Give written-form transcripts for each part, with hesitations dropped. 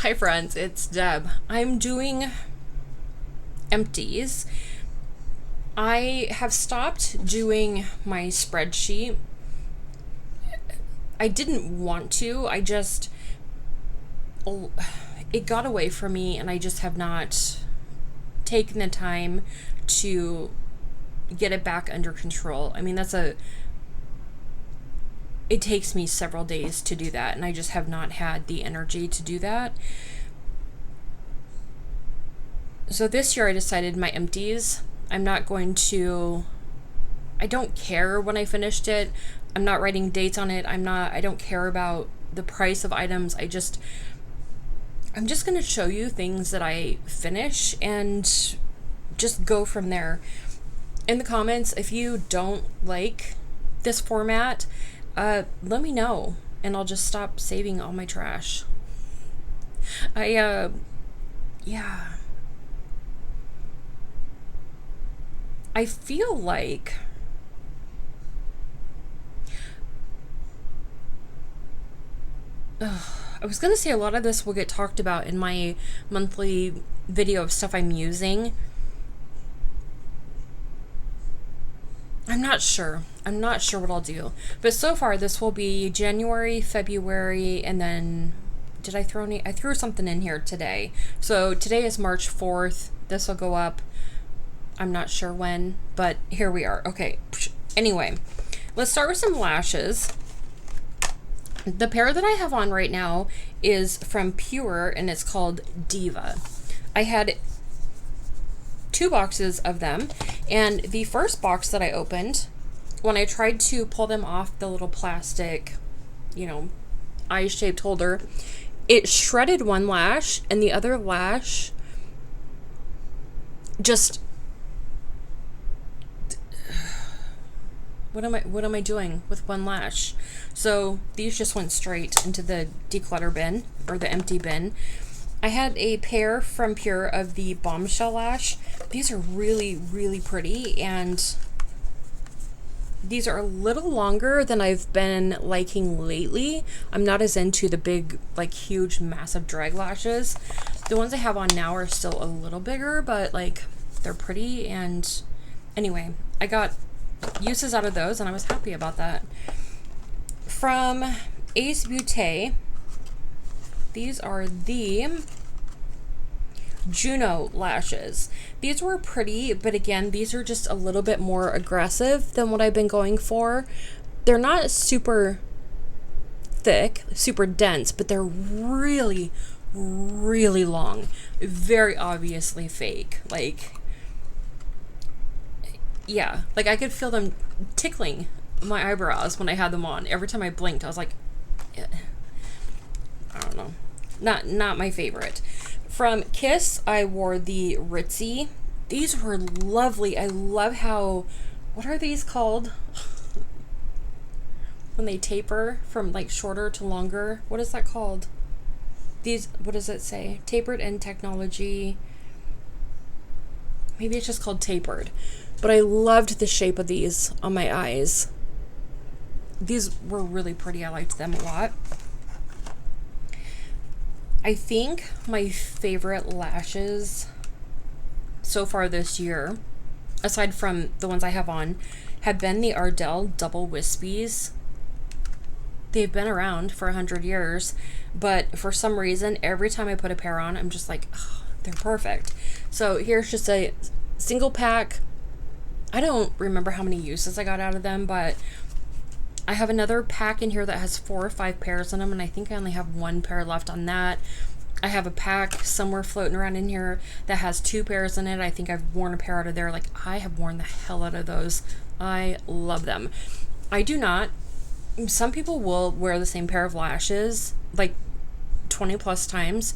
Hi friends, it's Deb. I'm doing Empties. I have stopped doing my spreadsheet. I didn't want to. It got away from me and I just have not taken the time to get it back under control. I mean, it takes me several days to do that, and I just have not had the energy to do that. So this year I decided my empties, I'm not going to, I don't care when I finished it. I'm not writing dates on it. I don't care about the price of items. I'm just going to show you things that I finish and just go from there. In the comments, if you don't like this format, let me know and I'll just stop saving all my trash. Yeah. I feel like I was gonna say a lot of this will get talked about in my monthly video of stuff I'm using. I'm not sure what I'll do. But so far this will be January, February, and then I threw something in here today. So today is March 4th. This will go up. I'm not sure when, but here we are. Okay. Anyway, let's start with some lashes. The pair that I have on right now is from Pure and it's called Diva. I had 2 boxes of them, and the first box that I opened, when I tried to pull them off the little plastic, eye-shaped holder, it shredded one lash and the other lash just what am I doing with one lash? So these just went straight into the declutter bin, or the empty bin. I had a pair from Pure of the Bombshell lash. These are really, really pretty, and these are a little longer than I've been liking lately. I'm not as into the big, huge, massive drag lashes. The ones I have on now are still a little bigger, but they're pretty. And anyway, I got uses out of those and I was happy about that. From Ace Beauté, these are the Juno lashes. These were pretty, but again, these are just a little bit more aggressive than what I've been going for. They're not super thick, super dense, but they're really, really long. Very obviously fake. I could feel them tickling my eyebrows when I had them on. Every time I blinked, I was like, I don't know. Not my favorite. From Kiss, I wore the Ritzy. These were lovely. I love how, what are these called? When they taper from shorter to longer. What is that called? What does it say? Tapered end technology. Maybe it's just called tapered. But I loved the shape of these on my eyes. These were really pretty. I liked them a lot. I think my favorite lashes so far this year, aside from the ones I have on, have been the Ardell Double Wispies. They've been around for 100 years, but for some reason, every time I put a pair on, I'm just like, oh, they're perfect. So here's just a single pack. I don't remember how many uses I got out of them, but I have another pack in here that has 4 or 5 pairs in them, and I think I only have 1 pair left on that. I have a pack somewhere floating around in here that has 2 pairs in it. I think I've worn a pair out of there. I have worn the hell out of those. I love them. I do not. Some people will wear the same pair of lashes 20 plus times.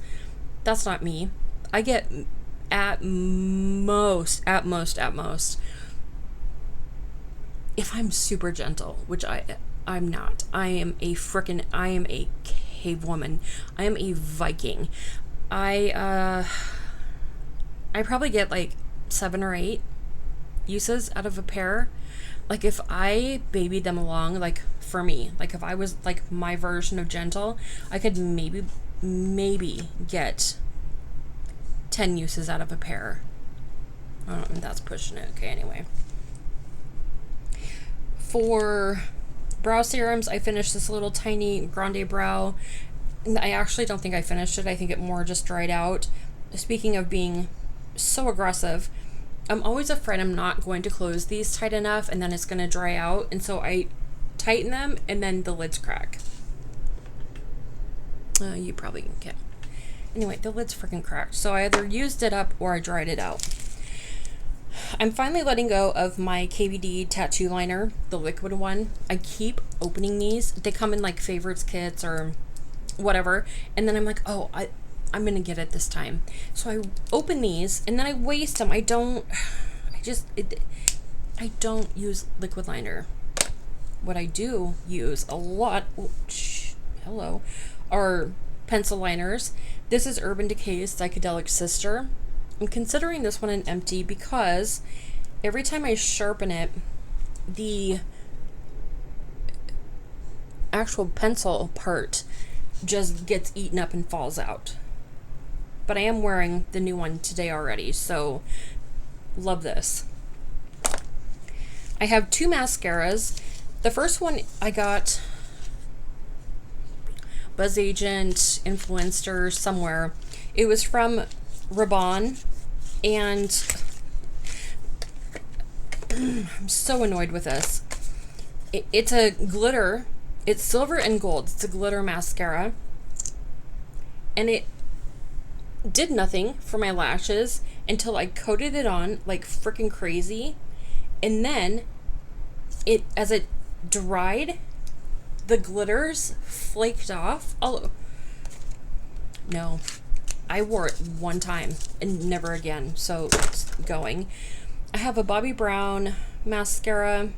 That's not me. I get at most, if I'm super gentle, which I'm not. I am a cave woman. I am a Viking. I probably get 7 or 8 uses out of a pair. If I babied them along, for me, if I was my version of gentle, I could maybe maybe get 10 uses out of a pair. I don't know if that's pushing it. Okay, anyway. For brow serums, I finished this little tiny Grande Brow. I actually don't think I finished it. I think it more just dried out. Speaking of being so aggressive, I'm always afraid I'm not going to close these tight enough and then it's going to dry out. And so I tighten them and then the lids crack. You probably can't. Anyway, the lid's freaking cracked. So I either used it up or I dried it out. I'm finally letting go of my KVD tattoo liner, the liquid one. I keep opening these. They come in like favorites kits or whatever. And then I'm like, oh, I'm going to get it this time. So I open these and then I waste them. I don't use liquid liner. What I do use a lot, are pencil liners. This is Urban Decay's Psychedelic Sister. I'm considering this one an empty because every time I sharpen it, the actual pencil part just gets eaten up and falls out. But I am wearing the new one today already, so love this. I have 2 mascaras. The first one I got Buzz Agent, Influencer, somewhere. It was from Rabanne, and I'm so annoyed with this. It's a glitter. It's silver and gold. It's a glitter mascara. And it did nothing for my lashes until I coated it on like freaking crazy. And then as it dried, the glitters flaked off. Oh, no. I wore it one time and never again, so it's going. I have a Bobbi Brown mascara.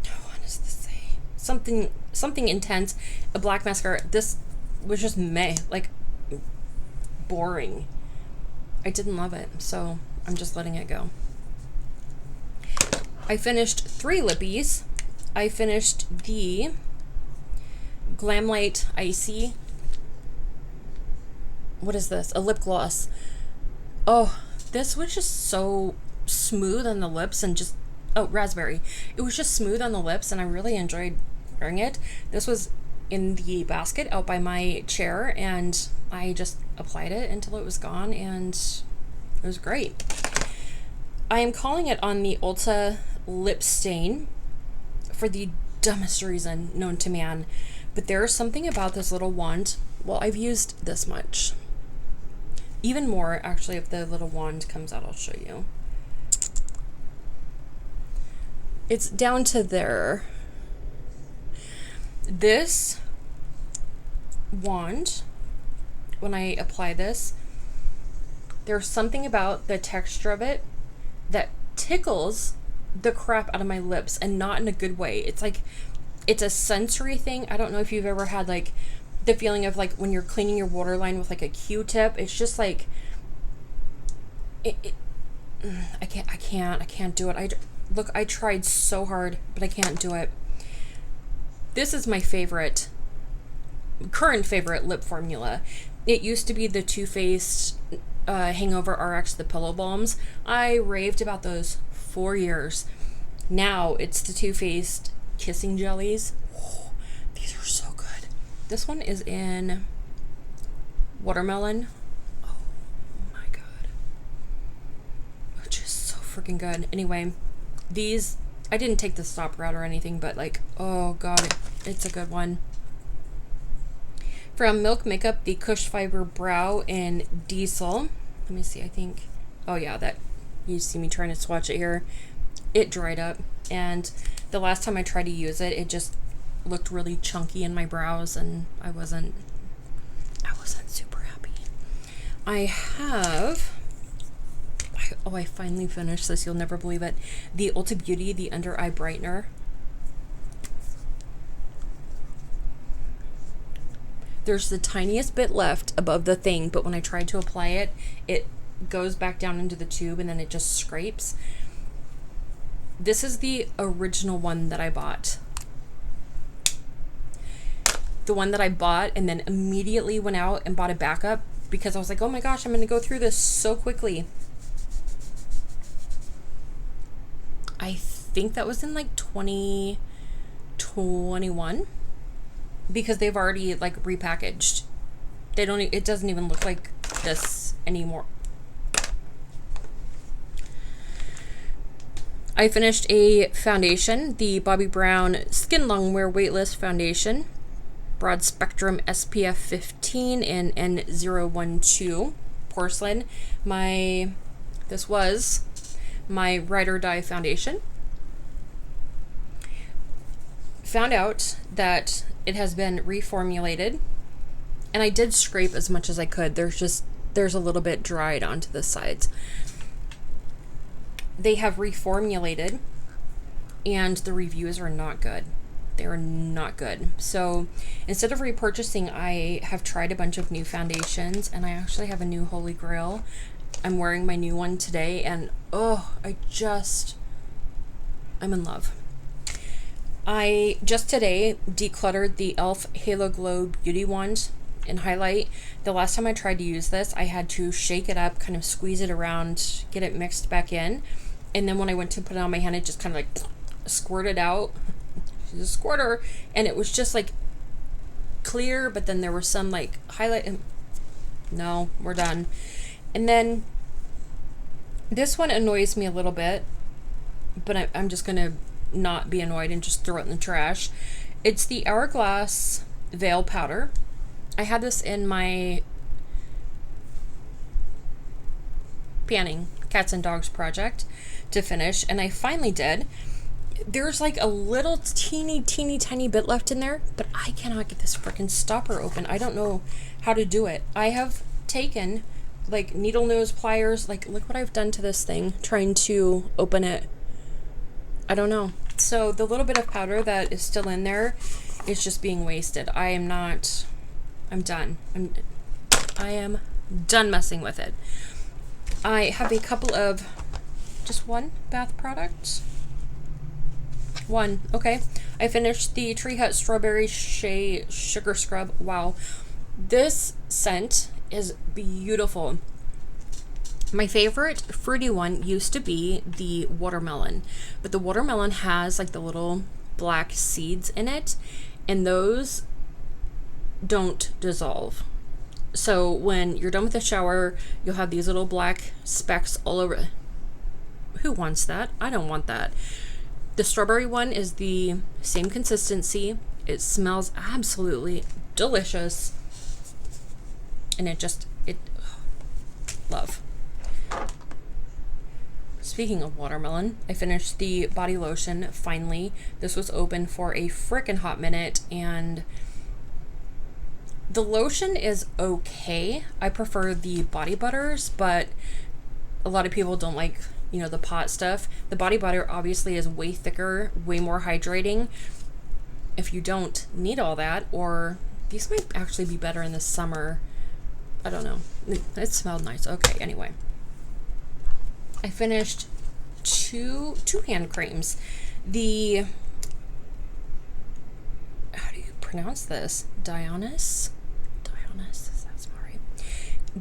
What does this say? Something intense. A black mascara. This was just like boring. I didn't love it, so I'm just letting it go. I finished 3 lippies. I finished the Glamlite Icy. What is this? A lip gloss. Oh, this was just so smooth on the lips and just... Oh, raspberry. It was just smooth on the lips and I really enjoyed wearing it. This was in the basket out by my chair and I just applied it until it was gone and it was great. I am calling it on the Ulta Lip Stain for the dumbest reason known to man. But there is something about this little wand. Well, I've used this much. Even more, actually, if the little wand comes out, I'll show you. It's down to there. This wand, when I apply this, there's something about the texture of it that tickles the crap out of my lips, and not in a good way. It's like, it's a sensory thing. I don't know if you've ever had like the feeling of like when you're cleaning your waterline with like a Q-tip. It's just like I can't do it. I tried so hard, but I can't do it. This is my current favorite lip formula. It used to be the Too Faced Hangover RX, the pillow balms. I raved about those for years. Now it's the Too Faced Kissing Jellies. Oh, these are so good. This one is in watermelon. Oh my god. Which is so freaking good. Anyway, these, I didn't take the stop route or anything, but like, oh god, it's a good one. From Milk Makeup, the Cush Fiber Brow in Diesel. Let me see, I think, oh yeah, that, you see me trying to swatch it here. It dried up, and the last time I tried to use it, it just looked really chunky in my brows, and I wasn't super happy. I finally finished this. You'll never believe it. The Ulta Beauty, the Under Eye Brightener. There's the tiniest bit left above the thing, but when I tried to apply it, it goes back down into the tube and then it just scrapes. This is the original one that I bought. the one that I bought and then immediately went out and bought a backup because I was like, oh my gosh, I'm going to go through this so quickly. I think that was in like 2021 because they've already like repackaged. It doesn't even look like this anymore. I finished a foundation, the Bobbi Brown Skin Longwear Weightless Foundation, broad spectrum SPF 15 and N012 porcelain. This was my Ride or Die foundation. Found out that it has been reformulated, and I did scrape as much as I could. There's a little bit dried onto the sides. They have reformulated, and the reviews are not good. They are not good. So instead of repurchasing, I have tried a bunch of new foundations, and I actually have a new Holy Grail. I'm wearing my new one today, and I'm in love. I just today decluttered the e.l.f. Halo Glow Beauty Wand in highlight. The last time I tried to use this, I had to shake it up, kind of squeeze it around, get it mixed back in. And then when I went to put it on my hand, it just kind of like squirted out. She's a squirter. And it was just like clear, but then there was some like highlight. And no, we're done. And then this one annoys me a little bit, but I'm just going to not be annoyed and just throw it in the trash. It's the Hourglass Veil Powder. I had this in my panning cats and dogs project to finish, and I finally did. There's like a little teeny tiny bit left in there, but I cannot get this freaking stopper open. I don't know how to do it. I have taken like needle nose pliers, like look what I've done to this thing trying to open it. I don't know. So the little bit of powder that is still in there is just being wasted. I'm done. I am done messing with it. I have a couple of just one bath product. One, okay. I finished the Tree Hut Strawberry Shea Sugar Scrub. Wow. This scent is beautiful. My favorite fruity one used to be the watermelon, but the watermelon has like the little black seeds in it, and those don't dissolve. So when you're done with the shower, you'll have these little black specks all over. Who wants that? I don't want that. The strawberry one is the same consistency. It smells absolutely delicious. And love. Speaking of watermelon, I finished the body lotion finally. This was open for a frickin' hot minute, and the lotion is okay. I prefer the body butters, but a lot of people don't like, the pot stuff. The body butter obviously is way thicker, way more hydrating. If you don't need all that, or these might actually be better in the summer. I don't know. It smelled nice. Okay, anyway. I finished two hand creams. The, how do you pronounce this? Dionys, does that smell right?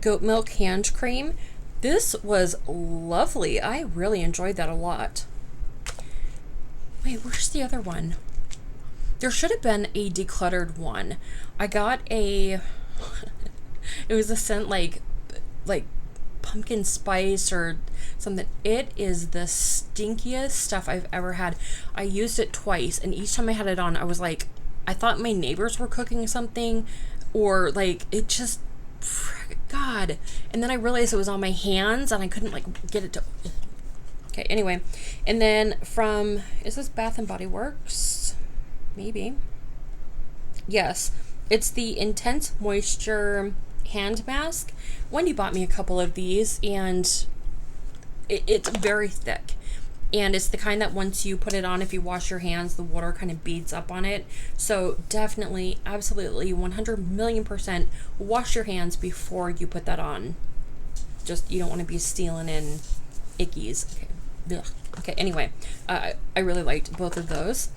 Goat milk hand cream. This was lovely. I really enjoyed that a lot. Wait, where's the other one? There should have been a decluttered one. I got it was a scent like pumpkin spice or something. It is the stinkiest stuff I've ever had. I used it twice, and each time I had it on, I was like, I thought my neighbors were cooking something, or like it just, God. And then I realized it was on my hands, and I couldn't like get it to. Okay, anyway, and then is this Bath and Body Works? Maybe. Yes, it's the Intense Moisture hand mask. Wendy bought me a couple of these, and it's very thick, and it's the kind that once you put it on, if you wash your hands, the water kind of beads up on it. So definitely, absolutely, 100,000,000% wash your hands before you put that on. Just, you don't want to be stealing in ickies. Okay, anyway, I really liked both of those.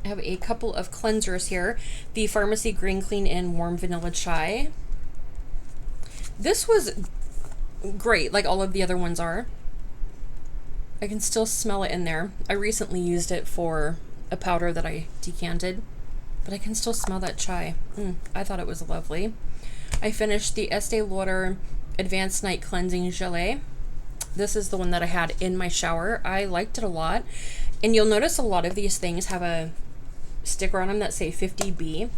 I have a couple of cleansers here. The Pharmacy Green Clean In Warm Vanilla Chai. This was great, like all of the other ones are. I can still smell it in there. I recently used it for a powder that I decanted, but I can still smell that chai. I thought it was lovely. I finished the Estee Lauder Advanced Night Cleansing Gelée. This is the one that I had in my shower. I liked it a lot. And you'll notice a lot of these things have a sticker on them that say 50B.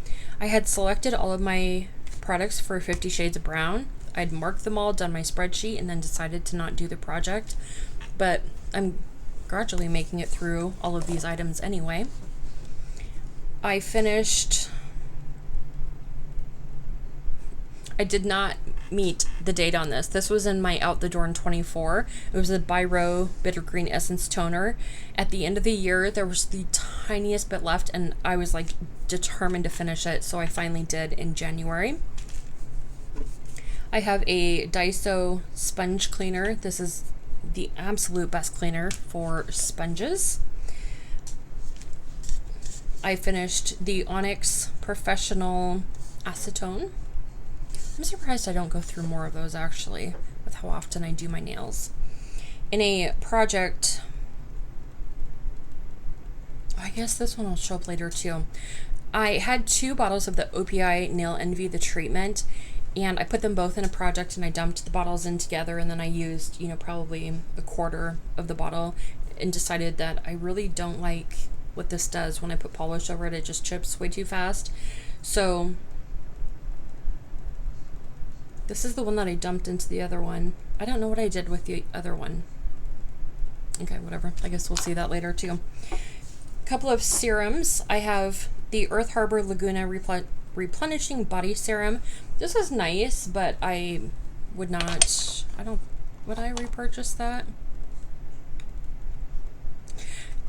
I had selected all of my products for 50 Shades of Brown. I'd marked them all, done my spreadsheet, and then decided to not do the project. But I'm gradually making it through all of these items anyway. I finished... I did not meet the date on this. This was in my Out the Door in 24. It was a Biro Bitter Green Essence Toner. At the end of the year, there was the tiniest bit left, and I was like determined to finish it, so I finally did in January. I have a Daiso sponge cleaner. This is the absolute best cleaner for sponges. I finished the Onyx Professional Acetone. I'm surprised I don't go through more of those actually, with how often I do my nails. In a project, I guess this one will show up later too. I had 2 bottles of the OPI Nail Envy, the treatment, and I put them both in a project and I dumped the bottles in together, and then I used, you know, probably a quarter of the bottle and decided that I really don't like what this does when I put polish over it. It just chips way too fast. So this is the one that I dumped into the other one. I don't know what I did with the other one. Okay, whatever. I guess we'll see that later too. A couple of serums. I have the Earth Harbor Laguna Replenishing Body Serum. This is nice, but I would not... Would I repurchase that?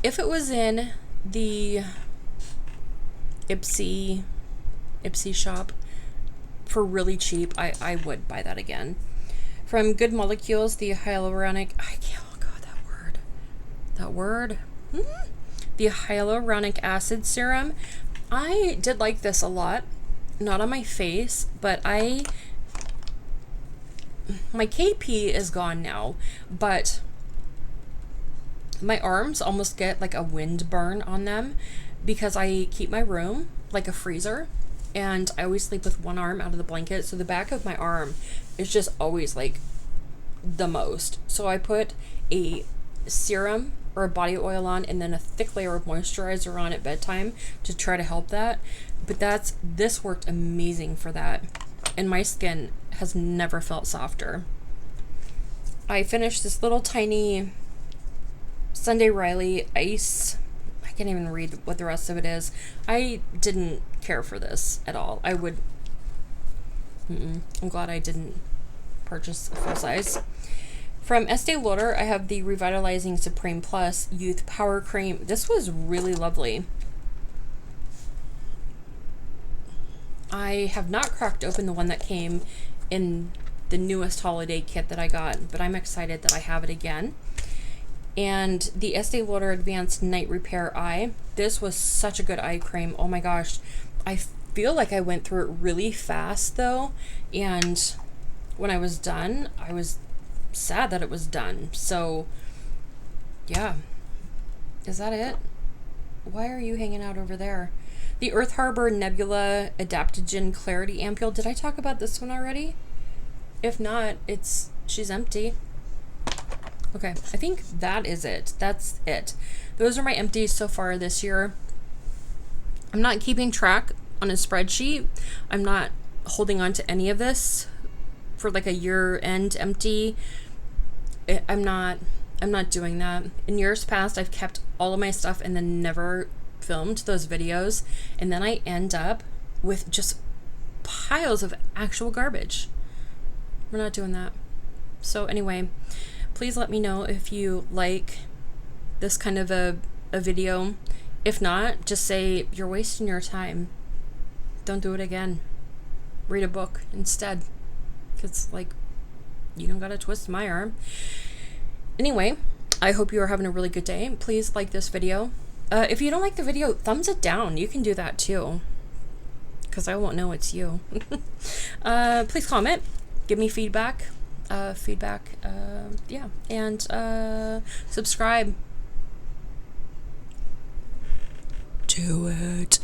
If it was in the Ipsy shop for really cheap, I would buy that again. From Good Molecules, the hyaluronic... I can't look at that word. That word? The hyaluronic acid serum. I did like this a lot. Not on my face, but my KP is gone now, but my arms almost get like a wind burn on them because I keep my room like a freezer, and I always sleep with one arm out of the blanket, so the back of my arm is just always like the most. So I put a serum or a body oil on and then a thick layer of moisturizer on at bedtime to try to help that. But this worked amazing for that, and my skin has never felt softer. I finished this little tiny Sunday Riley Ice. I can't even read what the rest of it is. I didn't care for this at all. I'm glad I didn't purchase a full size. From Estee Lauder, I have the Revitalizing Supreme Plus Youth Power Cream. This was really lovely. I have not cracked open the one that came in the newest holiday kit that I got, but I'm excited that I have it again. And the Estee Lauder Advanced Night Repair Eye. This was such a good eye cream. Oh my gosh. I feel like I went through it really fast though, and when I was done, I was sad that it was done. So yeah. Is that it? Why are you hanging out over there? The Earth Harbor Nebula Adaptogen Clarity Ampule. Did I talk about this one already? If not, she's empty. Okay, I think that is it. That's it. Those are my empties so far this year. I'm not keeping track on a spreadsheet. I'm not holding on to any of this for like a year-end empty. I'm not doing that. In years past, I've kept all of my stuff and then never filmed those videos, and then I end up with just piles of actual garbage. We're not doing that. So anyway, please let me know if you like this kind of a video. If not, just say you're wasting your time. Don't do it again. Read a book instead. Because, like, you don't gotta twist my arm. Anyway, I hope you are having a really good day. Please like this video. If you don't like the video, thumbs it down. You can do that too, because I won't know it's you. Please comment, give me feedback. Yeah, and subscribe. Do it.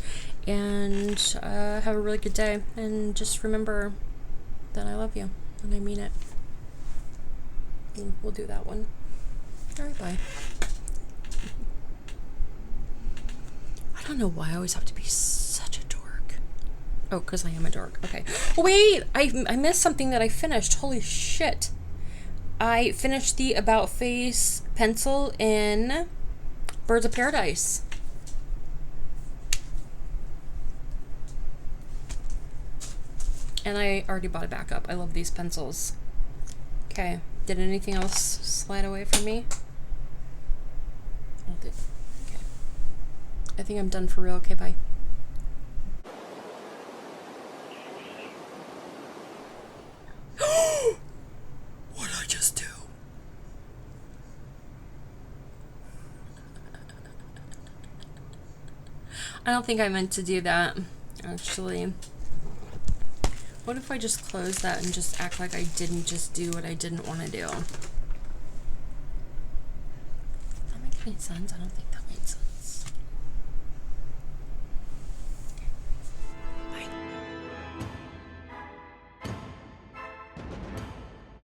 And have a really good day. And just remember that I love you, and I mean it. And we'll do that one. All right, bye. I don't know why I always have to be such a dork. Oh, because I am a dork. Okay. Wait, I missed something that I finished. Holy shit. I finished the About Face pencil in Birds of Paradise. And I already bought a backup. I love these pencils. Okay. Did anything else slide away from me? Oh, did. Okay. I think I'm done for real. Okay, bye. What did I just do? I don't think I meant to do that, actually. What if I just close that and just act like I didn't just do what I didn't want to do? Does that make any sense? I don't think that makes sense.